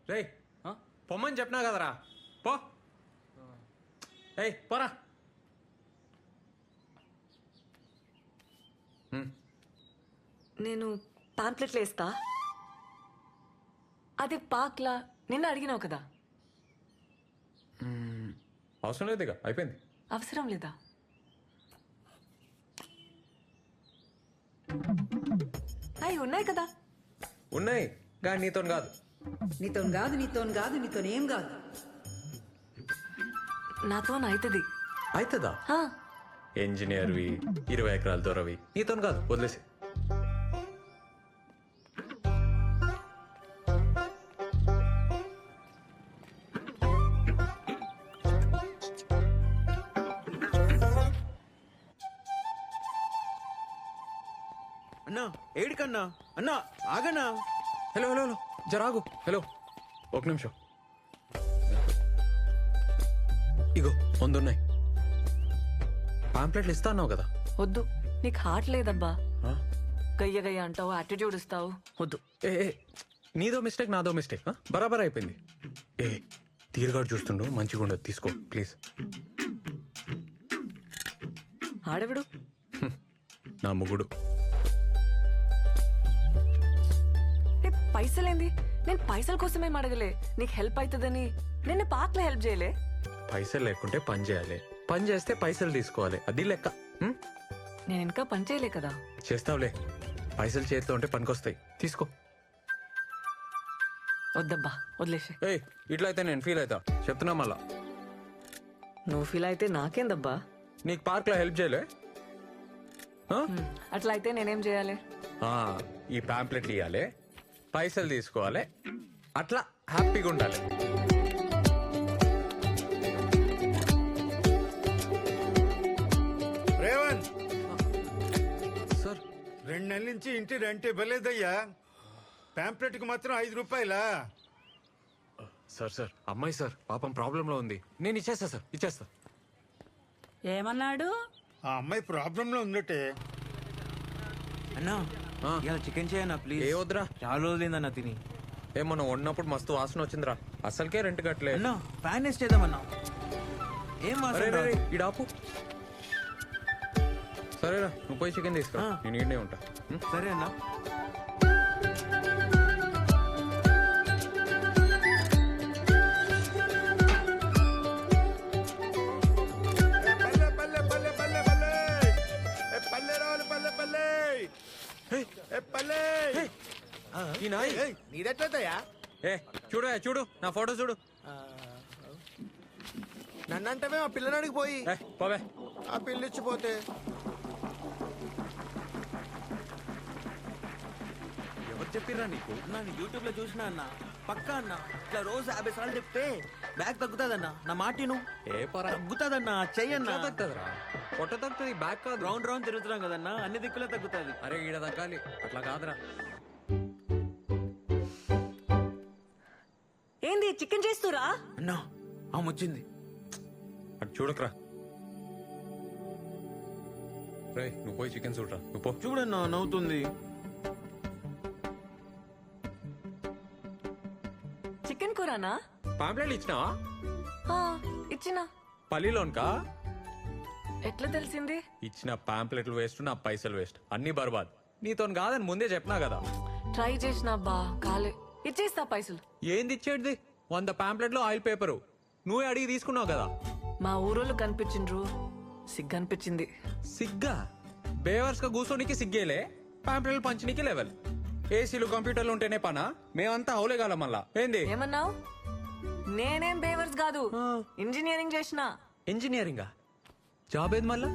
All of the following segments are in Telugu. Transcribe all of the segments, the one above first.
రే పొమ్మని చెప్పినా కదరా పో. ఏయ్ పోరా. నేను పాంప్లెట్లు వేస్తా. అది పాక్లా నిన్న అడిగినావు కదా. అవసరం లేదు ఇక అయిపోయింది. అవసరం లేదా? అవి ఉన్నాయి కదా. ఉన్నాయి కానీ నీతో కాదు. నీతోనేం కాదు. నాతో అవుతుంది. అవుతుందా? ఇంజనీర్వి 20 ఎకరాల దూరవి నీతో కాదు, వదిలేసి. అన్నా ఏడికన్నా అన్నా ఆగన్నా. హలో హలో హలో జరాగు. హలో ఒక నిమిషం. ఇగో 100 ఉన్నాయి. పాంప్లెట్లు ఇస్తా అన్నావు కదా. వద్దు, నీకు హార్ట్ లేదబ్బా. ఆ? గయ్య గయ్య అంటావు, యాటిట్యూడ్ ఇస్తావు. వద్దు. ఏ నీదో మిస్టేక్ నాదో మిస్టేక్. బరాబర్ అయిపోయింది. ఏ తీరుగాడు చూస్తుండు, మంచిగా ఉండదు, తీసుకో ప్లీజ్. ఆడవిడు నా ముగుడు. పైసలేంది? నేను పైసల కోసమేం అడగలే, నీకు హెల్ప్ అవుతుందని. నిన్న పార్క్లో హెల్ప్ చేయలే. పైసలు లేకుంటే పని చేయాలి, పని చేస్తే పైసలు తీసుకోవాలి, అది లెక్క. నేను ఇంకా పని చేయలే కదా. చేస్తావులే, పైసలు చేతిలో ఉంటే పనికొస్తాయి, తీసుకో. వద్దబ్బా, వదిలేసే. ఏయ్ ఇట్లా అయితే నేను ఫీల్ అవుతా, చెప్తున్నా మళ్ళా. నువ్వు ఫీల్ అయితే నాకేందబ్బా. నీకు పార్క్లో హెల్ప్ చేయలే? అట్లా అయితే నేనేం చేయాలి? ఈ పాంప్లెట్లు ఇవ్వాలి, పైసలు తీసుకోవాలి, అట్లా హ్యాపీగా ఉండాలి. రేవంత్ సార్ 2 నెలల నుంచి ఇంటి రెంట్ ఇవ్వలేదయ్యా. పాంప్లెట్కి మాత్రం 5 రూపాయలా? సార్ సార్ అమ్మాయి సార్ పాపం ప్రాబ్లంలో ఉంది, నేను ఇచ్చేస్తా సార్, ఇచ్చేస్తా. ఏమన్నాడు? ఆ అమ్మాయి ప్రాబ్లంలో ఉందటే. అన్నా ఇవాళ చికెన్ చేయన్నా ప్లీజ్. ఏ వద్దురా, చాలా రోజులైందన్నా తిని. ఏమన్నా వండినప్పుడు మస్తు వాసన వచ్చిందిరా, అసలుకే రెంట్ కట్టలే. అన్నా ఫ్యాన్ వేసి చేద్దామన్నా. ఏం వాసన అరే రాదు. ఇడాపు. సరేరా నువ్వు పోయి చికెన్ తీసుకురా, నేను ఈడనే ఉంటా. సరే అన్నా. పల్లె పల్లె పల్లె పల్లె పల్లె పల్లె రావాలి, పల్లె పల్లె పల్లె. ఈ నాయ్ నీదెట్లయితయా? ఏ చూడు చూడు నా ఫోటో చూడు. నన్నంటమే ఆ పిల్లనాడికి పోయి పోవే. ఆ పిల్లిచ్చిపోతే ఎవరు చెప్పిర్రా నీకు? అన్నా నేను యూట్యూబ్ లో చూసినా అన్న, పక్కా అన్న. ఇట్లా రోజు 50 సార్లు చెప్తే బ్యాగ్ తగ్గుతాదన్నా. నా మాటిను. ఏ పరా తగ్గుతాదన్నా, చెయ్యన్నా. తగ్గుతుందిరా, పొట్ట తగ్గుతుంది, బ్యాక్ కాదు. రౌండ్ రౌండ్ తిరుగుతున్నాం కదన్నా, అన్ని దిక్కులే తగ్గుతుంది. అరే ఈడ తగ్గాలి, అట్లా కాదురా. ఏంది చికెన్ చేస్తురా? అన్నా ఆమె వచ్చింది. అటు చూడకరా. రే నువ్వు పోయి చికెన్ చూడరా, నువ్వు పో. చూడన్నా నవ్వుతుంది. చికెన్ కూరనా? పాంప్లెట్లు ఇచ్చినావా? ఇచ్చినా. పల్లిలోన్కా? ఎట్లా తెలిసింది? ఇచ్చిన పాంప్లెట్లు వేస్ట్, నా పైసలు వేస్ట్, అన్ని బర్బాద్. నీతో కాదని ముందే చెప్పినా కదా. ట్రై చేసినా బా కాలే. ఇచ్చేస్తా పైసలు. ఏంది ఇచ్చేది? 100 పాంప్లెట్లు ఆయిల్ పేపరు నువ్వే అడిగి తీసుకున్నావు కదా. మా ఊరోళ్ళు కనిపించిండ్రు, సిగ్గనిపించింది. సిగ్గా? బేవర్స్ గా కూర్చోనికి సిగ్గేలే, పాంప్లెట్లు పంచనీకి లెవెల్. ఏసీలు కంప్యూటర్లు ఉంటేనే పనా? మేమంతా అవులేగాల మళ్ళా. ఏంది ఏమన్నావు? నేనేం బేవర్స్ కాదు, ఇంజనీరింగ్ చేసిన. ఇంజనీరింగా? జాబ్ ఏది మళ్ళా?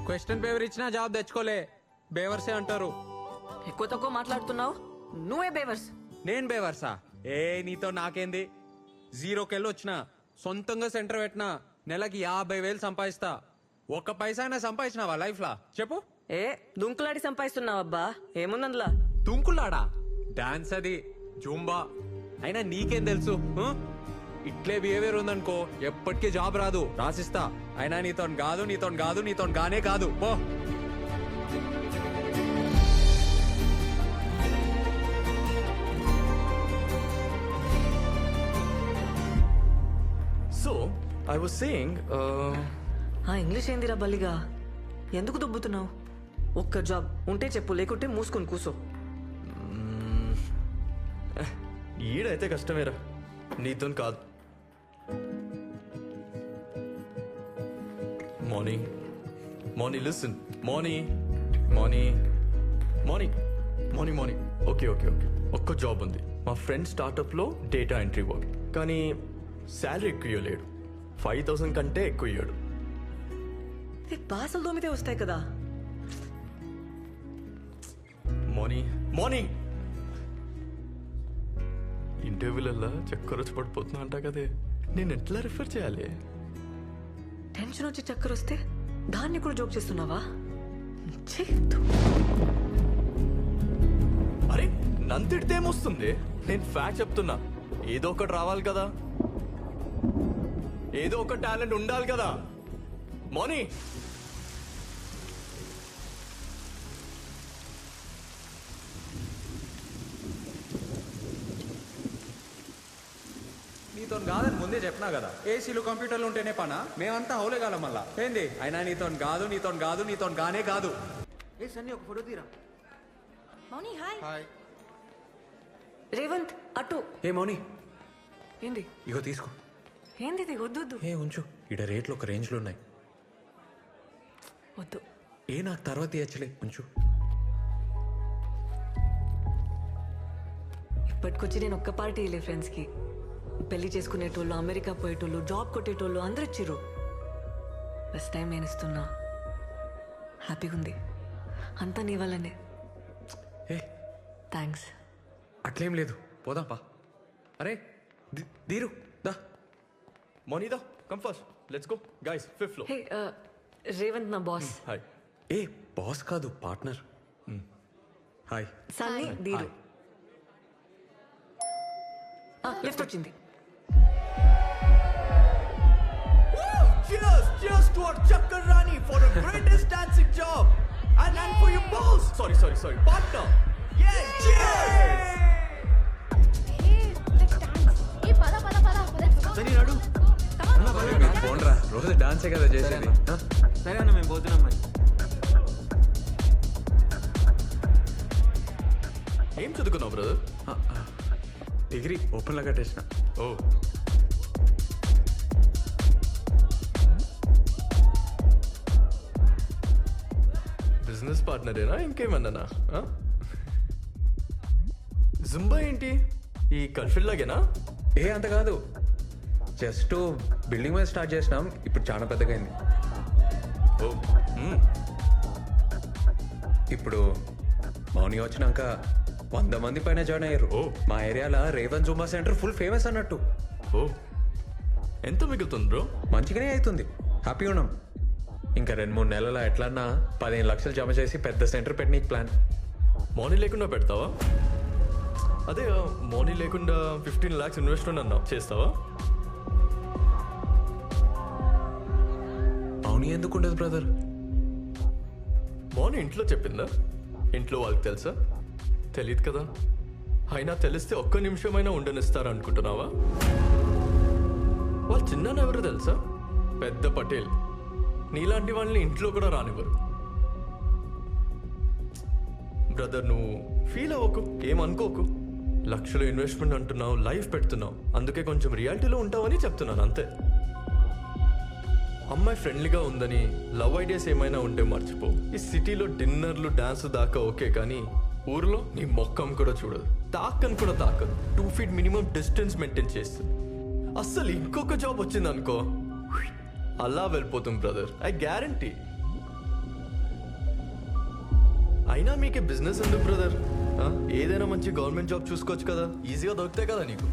క్వశ్చన్ పేపర్ ఇచ్చినా జాబ్ తెచ్చుకోలే, బేవర్సే అంటారు. ఎక్కువ తక్కువ మాట్లాడుతున్నావు, నువ్వే బేవర్స్. నేను బేవర్సా? ఏ నీతో నాకేంది? 0కెళ్ళి వచ్చిన, సొంతంగా సెంటర్ పెట్టినా, నెలకి 50,000 సంపాదిస్తా. 1 పైసా అయినా సంపాదించినావా లైఫ్ లా చెప్పు? ఏ దుంకులాడి సంపాదిస్తున్నావబ్బా, ఏముందందులా? తుంకులాడా? డాన్స్ అది, జూంబా. అయినా నీకేం తెలుసు? ఇట్లే బిహేవియర్ ఉందనుకో ఎప్పటికీ జాబ్ రాదు, రాసిస్తా. అయినా నీతో కాదు, నీతో కాదు, నీతో గానే కాదు, పో. ఐ వాజ్ సేయింగ్ ఆ ఇంగ్లీష్ ఏందిరా బల్లిగా ఎందుకు దుబ్బుతున్నావు? ఒక్క జాబ్ ఉంటే చెప్పు, లేకుంటే మూసుకొని కూసో. ఈడైతే కష్టమేరా, నీతో కాదు. Morning morning listen morning morning morning morning morning okay okay okay ఒక్క జాబ్ ఉంది మా ఫ్రెండ్ స్టార్టప్లో డేటా ఎంట్రీ వర్క్. కానీ శాలరీ ఎక్కువ ఇవ్వలేడు, 5,000 కంటే ఎక్కువ ఇవ్వడు. బాసలు దోమితే వస్తాయి కదా. మార్నింగ్ మార్నింగ్ ఇంటర్వ్యూలల్లా చక్కర వచ్చి పడిపోతున్నా అంటా కదే, నేను ఎట్లా రిఫర్ చేయాలి? టెన్షన్ వచ్చి చక్కర వస్తే దాన్ని కూడా జోక్ చేస్తున్నావా? ఛీ, ధూ. అరే నన్ను తిడితే ఏమొస్తుంది? నేను ఫ్యాక్ట్ చెప్తున్నా. ఏదో ఒకటి రావాలి కదా, ఏదో ఒక టాలెంట్ ఉండాలి కదా. మోనీ నీతో కాదని ముందే చెప్పినా కదా, ఏసీలు కంప్యూటర్లు ఉంటేనే పనా? మేమంతా హౌలేగాలం మళ్ళా ఏంది? అయినా నీతో కాదు, నీతో కాదు, నీతో గానే కాదు. ఏ సన్నీ ఒక ఫోటో తీరా. మౌని హాయ్. రేవంత్ అటు. ఏ మౌని, ఏంది ఇగో తీసుకో. ఏంది ఇది? వద్దు వద్దు ఏ ఉంచు, ఇడ రేట్లు ఒక రేంజ్లో ఉన్నాయి. వద్దు. ఏ నాకు తర్వాత ఇచ్చలే, ఉంచు. ఇప్పటికొచ్చి నేను ఒక్క పార్టీ వెళ్ళే ఫ్రెండ్స్కి. పెళ్లి చేసుకునేటోళ్ళు, అమెరికా పోయేటోళ్ళు, జాబ్ కొట్టేటోళ్ళు అందరూ ఇచ్చిర్రు. ఫస్ట్ టైం నేను ఇస్తున్నా. హ్యాపీగా ఉంది. అంతా నీ వల్లనే. ఏ థ్యాంక్స్. అట్లేం లేదు, పోదాం పా. అరే దీరు దా. మోనీదా come first, let's go guys. 5th floor. Hey Revanth నా బాస్. హాయ్. ఏ బాస్ కాదు, partner. Hi. Sunny Dheeru. Lift వచ్చింది. Cheers! Cheers to our Chakkar Rani for the greatest dancing job! And for your boss! Sorry, partner! Yeah, cheers! Sunny రాడు. పోన్రా, రోజు డాన్సే కదా చేసేది. సరే అన్న, మేము పోతున్నాం మరి. ఏం చదువుకున్నావు బ్రదర్? డిగ్రీ ఓపెన్లో కట్టేసిన. ఓ బిజినెస్ పార్ట్నరేనా ఇంకేమన్నానా? జుంబా ఏంటి ఈ కల్ఫిల్ లాగేనా? ఏ అంత కాదు, జస్ట్ బిల్డింగ్ మీద స్టార్ట్ చేసినాం, ఇప్పుడు చాలా పెద్దగా అయింది. ఓ ఇప్పుడు మౌని వచ్చినాక 100 మంది పైన జాయిన్ అయ్యారు. ఓ. మా ఏరియాలో Revan Zumba centre full famous అన్నట్టు. ఓ ఎంత మిగులుతుంది బ్రో? మంచిగానే అవుతుంది, హ్యాపీగా ఉన్నాం. ఇంకా 2-3 నెలల ఎట్లన్నా 15 లక్షలు జమ చేసి పెద్ద సెంటర్ పెట్టనీకి ప్లాన్. మార్నింగ్ లేకుండా పెడతావా? అదే మార్నింగ్ లేకుండా 15 lakhs ఇన్వెస్ట్మెంట్ అన్నావు, చేస్తావా? మౌని ఎందుకు ఉండదు బ్రదర్? మార్నింగ్ ఇంట్లో చెప్పిందా? ఇంట్లో వాళ్ళకి తెలుసా? తెలియదు కదా. అయినా తెలిస్తే ఒక్క నిమిషమైనా ఉండనిస్తారా అనుకుంటున్నావా? వాళ్ళు చిన్న ఎవరు తెలుసా? పెద్ద పటేల్. నీలాంటి వాళ్ళని ఇంట్లో కూడా రానివ్వరు. బ్రదర్ నువ్వు ఫీల్ అవ్వకు, ఏమనుకోకు. లక్షలు ఇన్వెస్ట్మెంట్ అంటున్నావు, లైఫ్ పెడుతున్నావు, అందుకే కొంచెం రియాలిటీలో ఉంటావని చెప్తున్నాను అంతే. అమ్మాయి ఫ్రెండ్లీగా ఉందని లవ్ ఐడియాస్ ఏమైనా ఉంటే మర్చిపో. ఈ సిటీలో డిన్నర్లు డాన్స్ దాకా ఓకే, కానీ ఊర్లో నీ మొక్కం కూడా చూడదు, తాకని కూడా తాకదు. 2 feet మినిమం డిస్టెన్స్ మెయింటైన్ చేస్తుంది. అస్సలు ఇంకొక జాబ్ వచ్చింది అనుకో, అలా వెళ్ళిపోతుంది బ్రదర్, ఐ గ్యారంటీ. అయినా మీకే బిజినెస్ ఎందుకు బ్రదర్? ఏదైనా మంచి గవర్నమెంట్ జాబ్ చూసుకోవచ్చు కదా, ఈజీగా దొరుకుతాయి కదా నీకు.